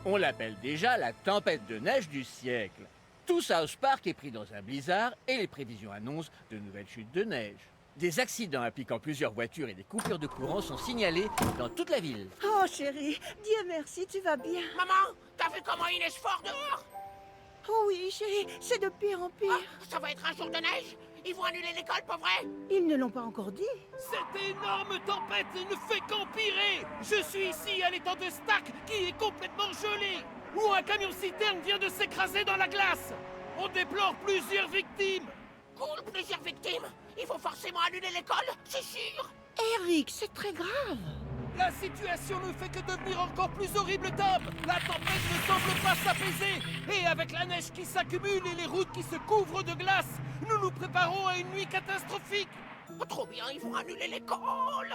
On l'appelle déjà la tempête de neige du siècle. Tout South Park est pris dans un blizzard et les prévisions annoncent de nouvelles chutes de neige. Des accidents impliquant plusieurs voitures et des coupures de courant sont signalés dans toute la ville. Oh chérie, Dieu merci, tu vas bien. Maman, t'as vu comment il neige fort dehors? Oh oui chérie, c'est de pire en pire. Ah, ça va être un jour de neige? Ils vont annuler l'école, pas vrai? Ils ne l'ont pas encore dit. Cette énorme tempête ne fait qu'empirer. Je suis ici à l'étang de Stark qui est complètement gelé, où un camion-citerne vient de s'écraser dans la glace. On déplore plusieurs victimes. Cool, plusieurs victimes. Il faut forcément annuler l'école, c'est sûr. Eric, c'est très grave. La situation ne fait que devenir encore plus horrible, Tom. La tempête ne semble pas s'apaiser. Et avec la neige qui s'accumule et les routes qui se couvrent de glace, nous nous préparons à une nuit catastrophique. Oh, trop bien, ils vont annuler l'école.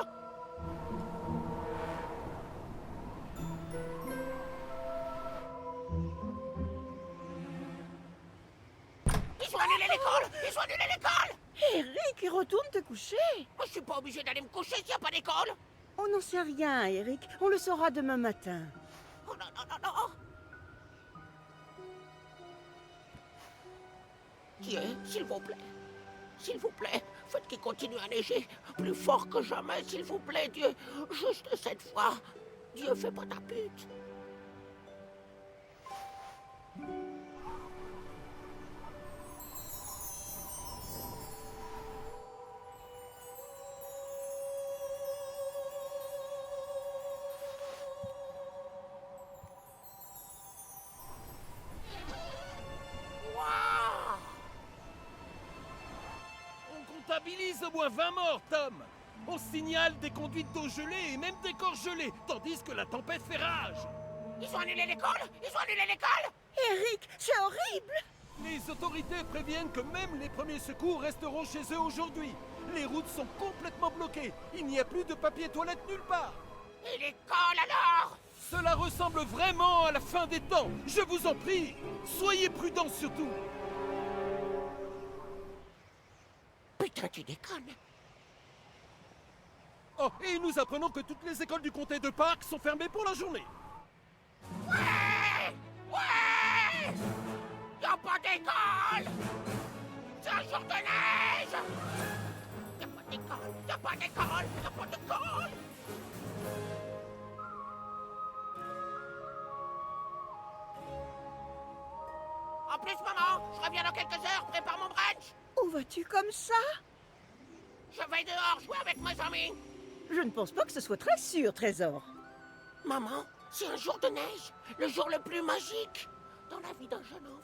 Ils ont annulé l'école. Ils ont annulé l'école. Eric, retourne te coucher. Moi, je suis pas obligé d'aller me coucher s'il n'y a pas d'école. On n'en sait rien, Eric. On le saura demain matin. Oh non, non, non, non. Dieu, s'il vous plaît. S'il vous plaît, faites qu'il continue à neiger. Plus fort que jamais, s'il vous plaît, Dieu. Juste cette fois. Dieu, fais pas ta pute. Waouh! On comptabilise au moins 20 morts, Tom. On signale des conduites d'eau gelée et même des corps gelés, tandis que la tempête fait rage. Ils ont annulé l'école? Ils ont annulé l'école? Eric, c'est horrible. Les autorités préviennent que même les premiers secours resteront chez eux aujourd'hui. Les routes sont complètement bloquées. Il n'y a plus de papier toilette nulle part. Et l'école alors? Cela ressemble vraiment à la fin des temps. Je vous en prie, soyez prudents surtout. Putain, tu déconnes. Oh, et nous apprenons que toutes les écoles du comté de Park sont fermées pour la journée. Ouais! Ouais! Y'a pas d'école! C'est un jour de neige! Y'a pas d'école! Y'a pas d'école! Y'a pas d'école! En plus, maman, je reviens dans quelques heures, prépare mon brunch! Où vas-tu comme ça? Je vais dehors jouer avec mes amis! Je ne pense pas que ce soit très sûr, Trésor. Maman, c'est un jour de neige, le jour le plus magique dans la vie d'un jeune enfant.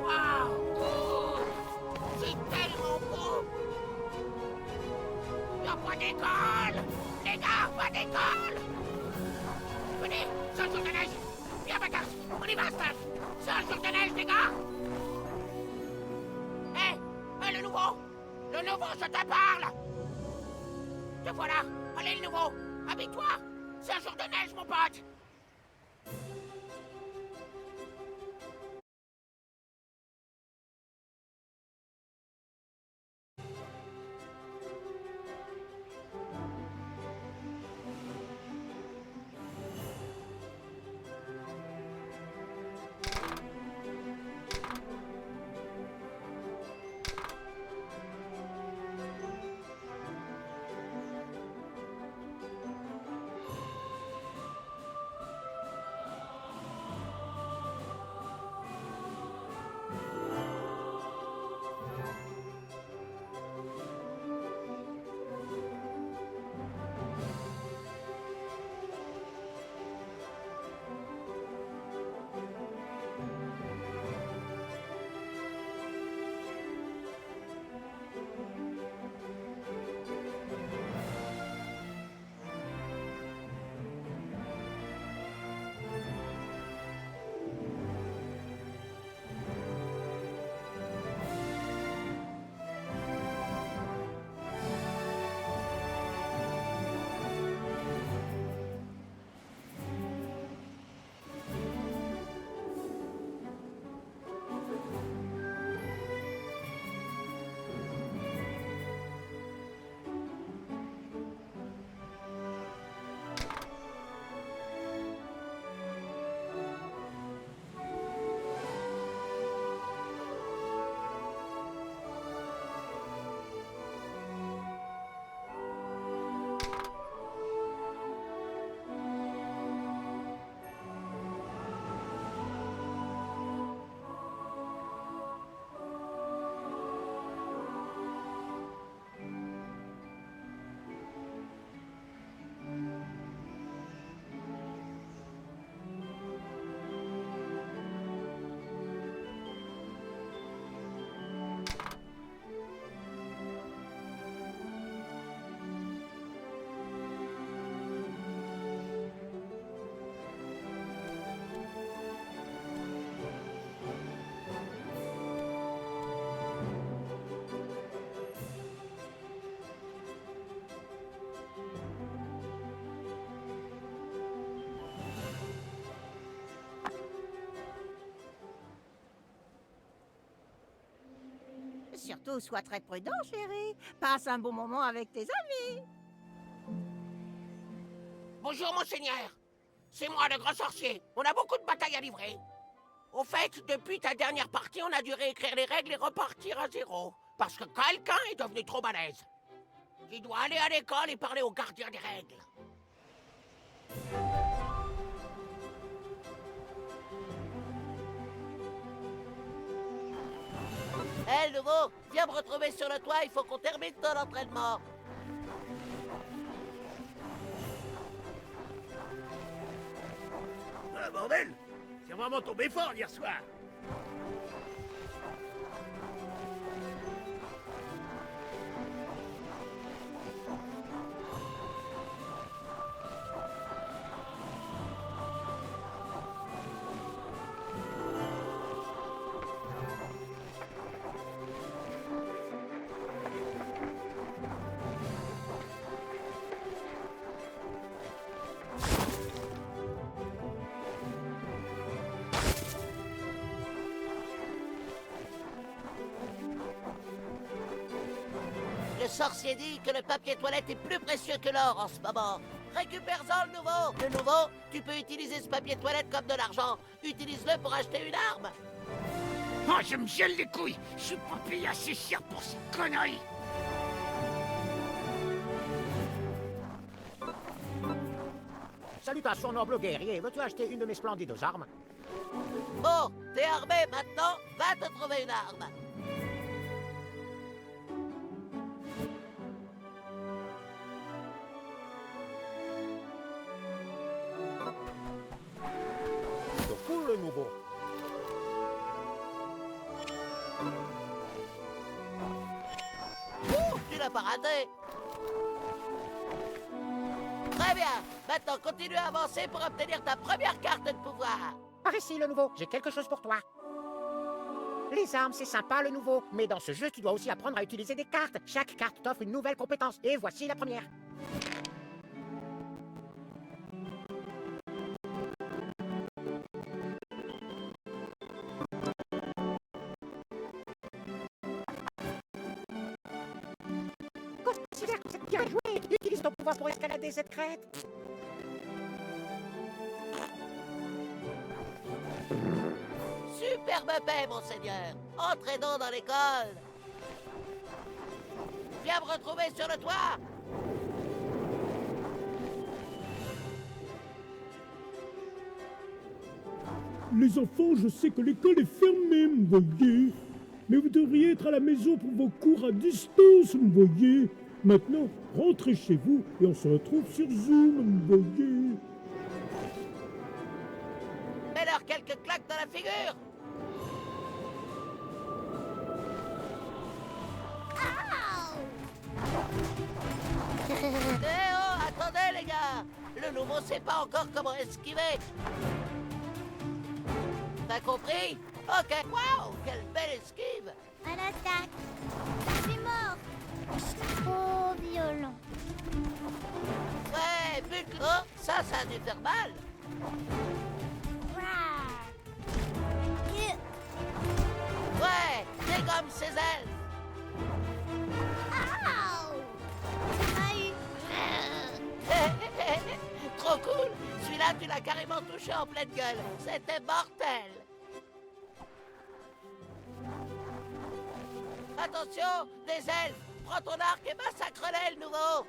Waouh! C'est tellement beau! Y'a pas d'école! Les gars, pas d'école! Venez, c'est un jour de neige! Viens, Bacchus, on y va, Staff! C'est un jour de neige, les gars! Hé, le nouveau! Le nouveau, je te parle! Te voilà! Allez, le nouveau! Habille-toi! C'est un jour de neige, mon pote! surtout, sois très prudent, chérie. Passe un bon moment avec tes amis. Bonjour, monseigneur. C'est moi, le grand sorcier. On a beaucoup de batailles à livrer. Au fait, depuis ta dernière partie, on a dû réécrire les règles et repartir à zéro. Parce que quelqu'un est devenu trop balèze. Il doit aller à l'école et parler au gardien des règles. Hé, le nouveau, viens me retrouver sur le toit, il faut qu'on termine ton entraînement. Ah, bordel! C'est vraiment tombé fort hier soir! Le sorcier dit que le papier toilette est plus précieux que l'or en ce moment. Récupère-en le nouveau. Le nouveau, tu peux utiliser ce papier toilette comme de l'argent. Utilise-le pour acheter une arme. Oh, je me gèle les couilles. Je suis pas payé assez cher pour ces conneries. Salutations, noble guerrier. Veux-tu acheter une de mes splendides armes? Bon, t'es armé maintenant, va te trouver une arme. Pour le nouveau. Tu l'as pas raté. Très bien. Maintenant, continue à avancer pour obtenir ta première carte de pouvoir. Par ici, le nouveau. J'ai quelque chose pour toi. Les armes, c'est sympa, le nouveau. Mais dans ce jeu, tu dois aussi apprendre à utiliser des cartes. Chaque carte t'offre une nouvelle compétence. Et voici la première. Considère que c'est bien joué. Utilise ton pouvoir pour escalader cette crête. Superbe paix, monseigneur. Entrez donc dans l'école. Viens me retrouver sur le toit. Les enfants, je sais que l'école est fermée, me voyez. Mais vous devriez être à la maison pour vos cours à distance, me voyez. Maintenant, rentrez chez vous et on se retrouve sur Zoom, me voyez. Mets-leur quelques claques dans la figure. Eh oh, attendez les gars. Le nouveau sait pas encore comment esquiver. T'as compris? Ok. Waouh, quelle belle esquive. À l'attaque. Je suis mort. Trop violent. Ouais, vu que... Oh, ça a dû faire mal. Ouais, dégomme ses ailes. Trop cool. Celui-là, tu l'as carrément touché en pleine gueule. C'était mortel. Attention, des elfes. Prends ton arc et massacre-les, le nouveau.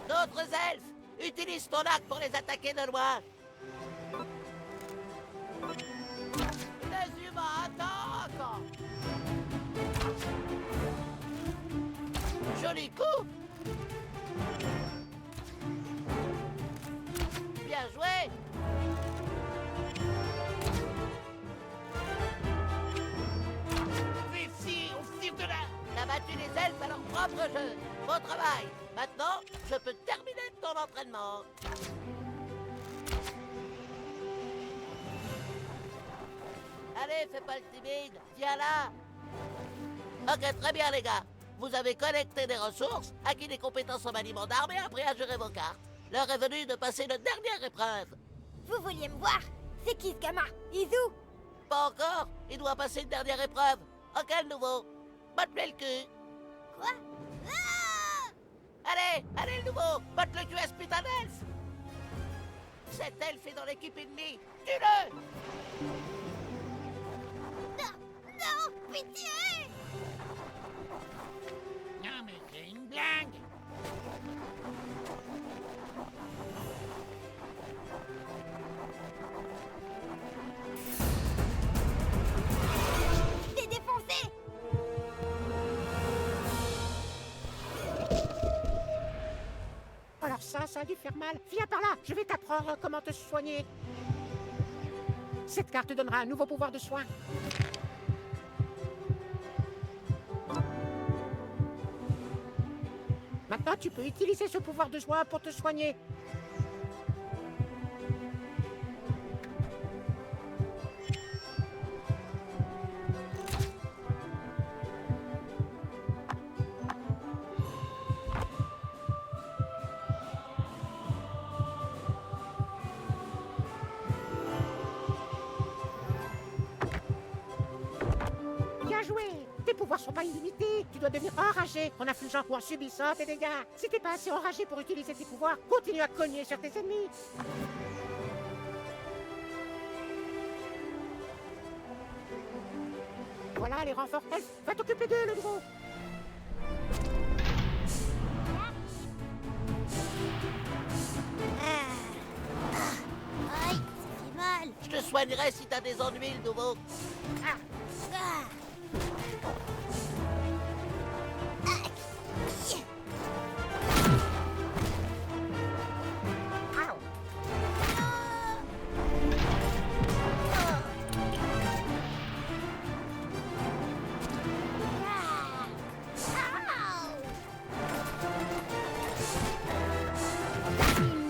D'autres elfes. Utilise ton arc pour les attaquer de loin. Les humains attaquent. Joli coup. Bien joué. Ici, on tire de là. T'as battu les elfes à leur propre jeu. Bon travail. Maintenant, je peux terminer ton entraînement. Allez, fais pas le timide. Viens là. Ok, très bien, les gars. Vous avez collecté des ressources, acquis des compétences en maniement d'armes et appris à gérer vos cartes. L'heure est venue de passer notre dernière épreuve. Vous vouliez me voir? C'est qui ce gamin? Izu? Pas encore. Il doit passer une dernière épreuve. Ok, le nouveau. Botte-lui le cul. Quoi? Ah! Allez, allez, le nouveau. Botte le cul à Spitanels. Cet elfe est dans l'équipe ennemie. Tue-le. Non! Non! Pitié! Non mais c'est une blague. T'es défoncé! Alors ça a dû faire mal. Viens par là, je vais t'apprendre comment te soigner. Cette carte te donnera un nouveau pouvoir de soin. Maintenant, tu peux utiliser ce pouvoir de soin pour te soigner. Bien joué! Tes pouvoirs sont pas illimités. Tu dois devenir enragé en infligeant ou en subissant tes dégâts. Si t'es pas assez enragé pour utiliser tes pouvoirs, continue à cogner sur tes ennemis. Voilà les renforts elfes. Va t'occuper d'eux, le nouveau. Aïe, ça fait mal! Je te soignerai si t'as des ennuis, le nouveau. Ah! Au. Je suis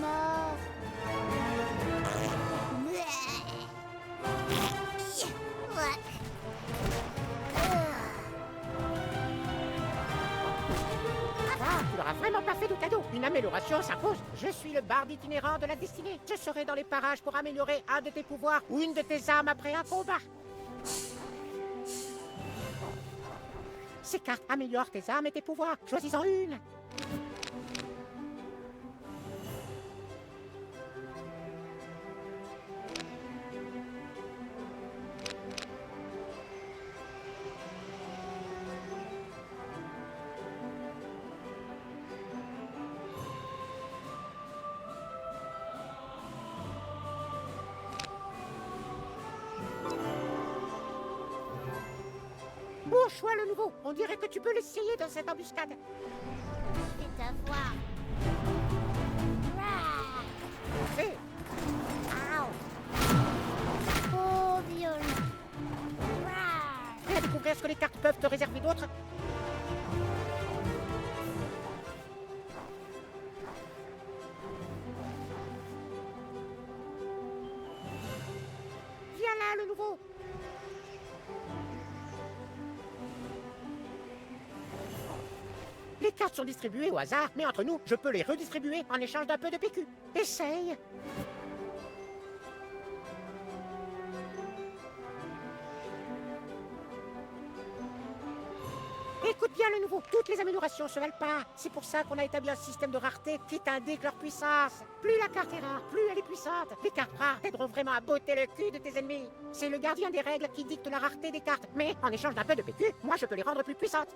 mort! Ah, tu n'auras vraiment pas fait de cadeau. Une amélioration s'impose. Je suis le barde itinérant de la destinée. Je serai dans les parages pour améliorer un de tes pouvoirs ou une de tes armes après un combat. Ces cartes améliorent tes armes et tes pouvoirs. Choisis-en une. Bon choix, le nouveau. On dirait que tu peux l'essayer dans cette embuscade. Fais avoir. Fais. Trop violent. Prêt à découvrir ce que les cartes peuvent te réserver d'autre? Viens là, le nouveau. Les cartes sont distribuées au hasard, mais entre nous, je peux les redistribuer en échange d'un peu de PQ. Essaye. Écoute bien, le nouveau, toutes les améliorations se valent pas. C'est pour ça qu'on a établi un système de rareté qui t'indique leur puissance. Plus la carte est rare, plus elle est puissante. Les cartes rares t'aideront vraiment à botter le cul de tes ennemis. C'est le gardien des règles qui dicte la rareté des cartes. Mais en échange d'un peu de PQ, moi je peux les rendre plus puissantes.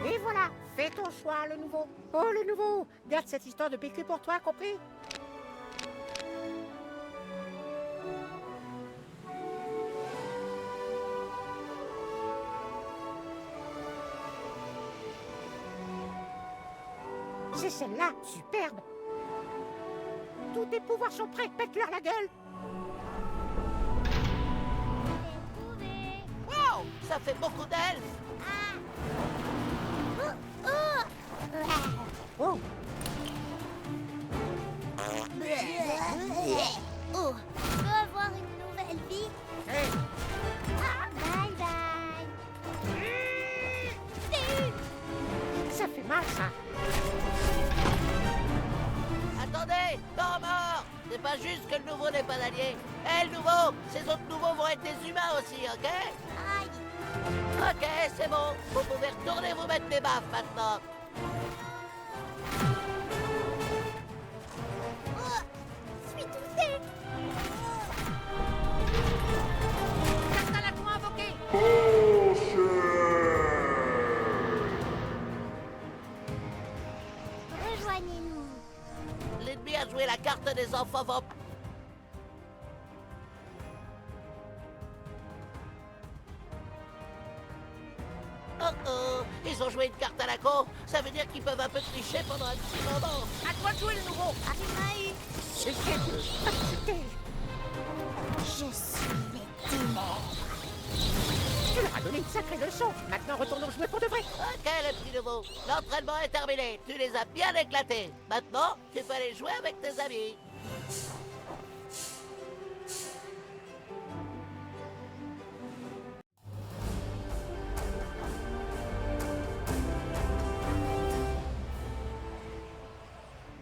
Et voilà, fais ton choix, le nouveau. Oh, le nouveau, garde cette histoire de PQ pour toi, compris? C'est celle-là, superbe. Tous tes pouvoirs sont prêts, pète-leur la gueule. J'ai trouvé. Wow, ça fait beaucoup d'elfes. Oh, Oh, je veux avoir une nouvelle vie. hey, Bye bye. ça fait mal, ça. Attendez, non mort. C'est pas juste que le nouveau n'est pas d'allié. Eh, le nouveau, ces autres nouveaux vont être des humains aussi, ok? Aïe. Ok, c'est bon. Vous pouvez retourner vous mettre des baffes maintenant. Oh, je suis touchée. Cartalaco invoqué. Rejoignez-nous. L'ennemi a joué la carte des enfants vampires. Oh oh, ils ont joué une carte à la con. Ça veut dire qu'ils peuvent un peu tricher pendant un petit moment. À toi de jouer le nouveau. Ah, tu m'as eu. C'est ce Je suis les ténèbres. Tu leur as donné une sacrée leçon. Maintenant, retournons jouer pour de vrai. Ok, les petits nouveaux. L'entraînement est terminé. Tu les as bien éclatés. Maintenant, tu peux aller jouer avec tes amis.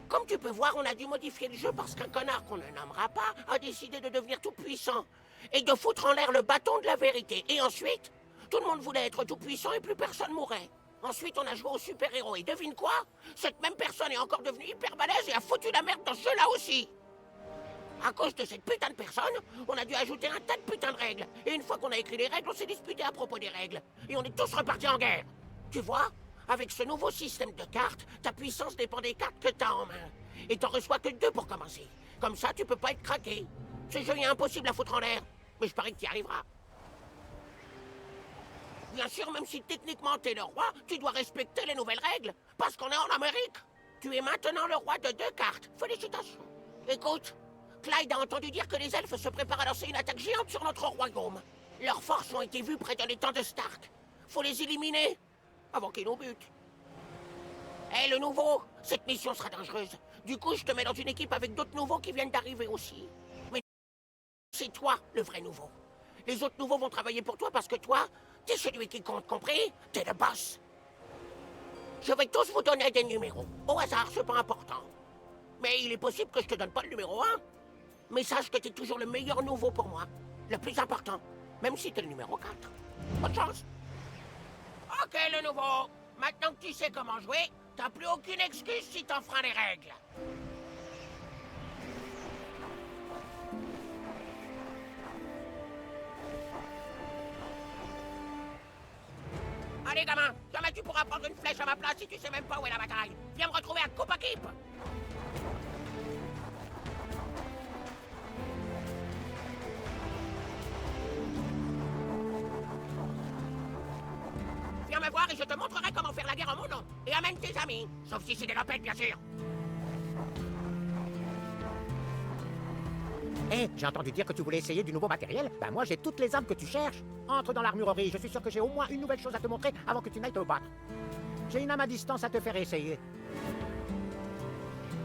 Comme tu peux voir, on a dû modifier le jeu parce qu'un connard qu'on ne nommera pas a décidé de devenir tout puissant et de foutre en l'air le bâton de la vérité. Et ensuite, tout le monde voulait être tout puissant et plus personne mourrait. Ensuite, on a joué au super-héros et devine quoi? Cette même personne est encore devenue hyper balèze et a foutu la merde dans ce jeu-là aussi. À cause de cette putain de personne, on a dû ajouter un tas de putains de règles. Et une fois qu'on a écrit les règles, on s'est disputé à propos des règles. Et on est tous repartis en guerre. Tu vois? Avec ce nouveau système de cartes, ta puissance dépend des cartes que t'as en main. Et t'en reçois que 2 pour commencer. Comme ça, tu peux pas être craqué. Ce jeu est impossible à foutre en l'air. Mais je parie que t'y arriveras. Bien sûr, même si techniquement t'es le roi, tu dois respecter les nouvelles règles. Parce qu'on est en Amérique. Tu es maintenant le roi de 2 cartes. Félicitations. Écoute, Clyde a entendu dire que les elfes se préparent à lancer une attaque géante sur notre royaume. Leurs forces ont été vues près de l'étang de Stark. Faut les éliminer avant qu'ils nous butent. Hé, le nouveau, cette mission sera dangereuse. Du coup, je te mets dans une équipe avec d'autres nouveaux qui viennent d'arriver aussi. Mais c'est toi, le vrai nouveau. Les autres nouveaux vont travailler pour toi parce que toi, t'es celui qui compte, compris? T'es le boss. Je vais tous vous donner des numéros. Au hasard, c'est pas important. Mais il est possible que je te donne pas le numéro 1. Mais sache que t'es toujours le meilleur nouveau pour moi. Le plus important. Même si t'es le numéro 4. Bonne chance. Ok, le nouveau. Maintenant que tu sais comment jouer, t'as plus aucune excuse si t'enfreins les règles. Allez, gamin, jamais tu pourras prendre une flèche à ma place si tu sais même pas où est la bataille. Viens me retrouver à Coupe Équipe. Viens me voir et je te montrerai comment faire la guerre en mon nom. Et amène tes amis, sauf si c'est des lopettes, bien sûr. Hé, j'ai entendu dire que tu voulais essayer du nouveau matériel. Ben moi, j'ai toutes les armes que tu cherches. Entre dans l'armurerie, je suis sûr que j'ai au moins une nouvelle chose à te montrer avant que tu n'ailles te battre. J'ai une âme à distance à te faire essayer.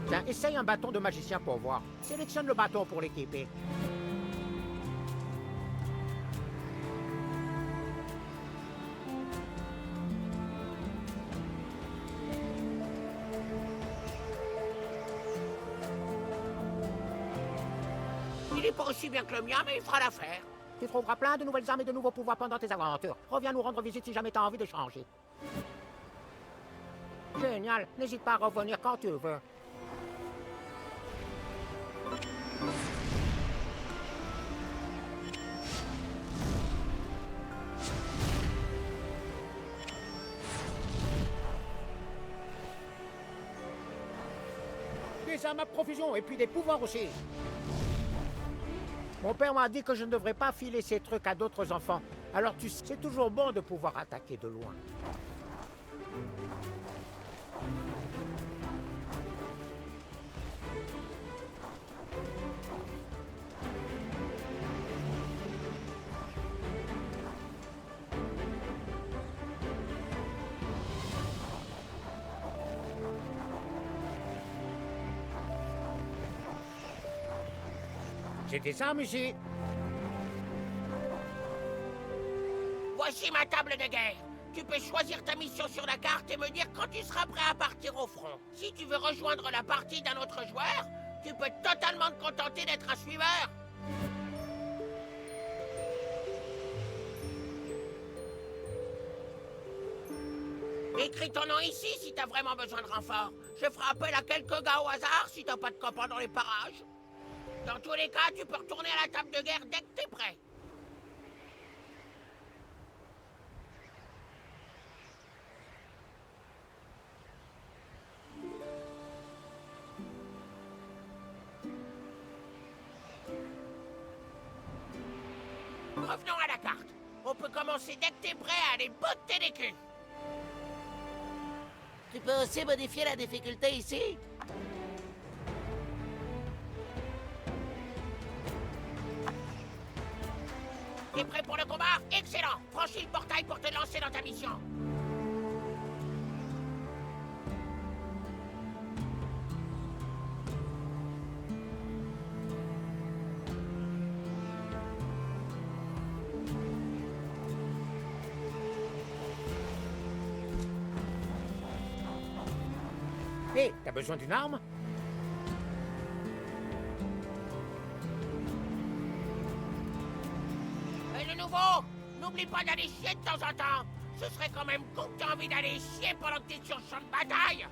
Tiens, essaye un bâton de magicien pour voir. Sélectionne le bâton pour l'équiper. Il est pas aussi bien que le mien, mais il fera l'affaire. Tu trouveras plein de nouvelles armes et de nouveaux pouvoirs pendant tes aventures. Reviens nous rendre visite si jamais t'as envie de changer. Génial, n'hésite pas à revenir quand tu veux. Des armes à profusion et puis des pouvoirs aussi. Mon père m'a dit que je ne devrais pas filer ces trucs à d'autres enfants. Alors tu sais, c'est toujours bon de pouvoir attaquer de loin. C'était ça, monsieur. Voici ma table de guerre. Tu peux choisir ta mission sur la carte et me dire quand tu seras prêt à partir au front. Si tu veux rejoindre la partie d'un autre joueur, tu peux totalement te contenter d'être un suiveur. Écris ton nom ici si t'as vraiment besoin de renfort. Je ferai appel à quelques gars au hasard si t'as pas de copains dans les parages. Dans tous les cas, tu peux retourner à la table de guerre dès que t'es prêt. Revenons à la carte. On peut commencer dès que t'es prêt à aller botter les culs. Tu peux aussi modifier la difficulté ici. T'es prêt pour le combat? Excellent! Franchis le portail pour te lancer dans ta mission. Hé, t'as besoin d'une arme? Et le nouveau, n'oublie pas d'aller chier de temps en temps. Ce serait quand même con que t'aies envie d'aller chier pendant que t'es sur le champ de bataille.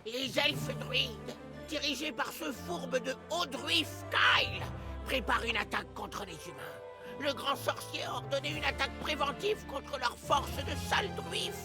Les elfes druides, dirigés par ce fourbe de Haut-Druif, Kyle, préparent une attaque contre les humains. Le grand sorcier a ordonné une attaque préventive contre leur force de sale druif.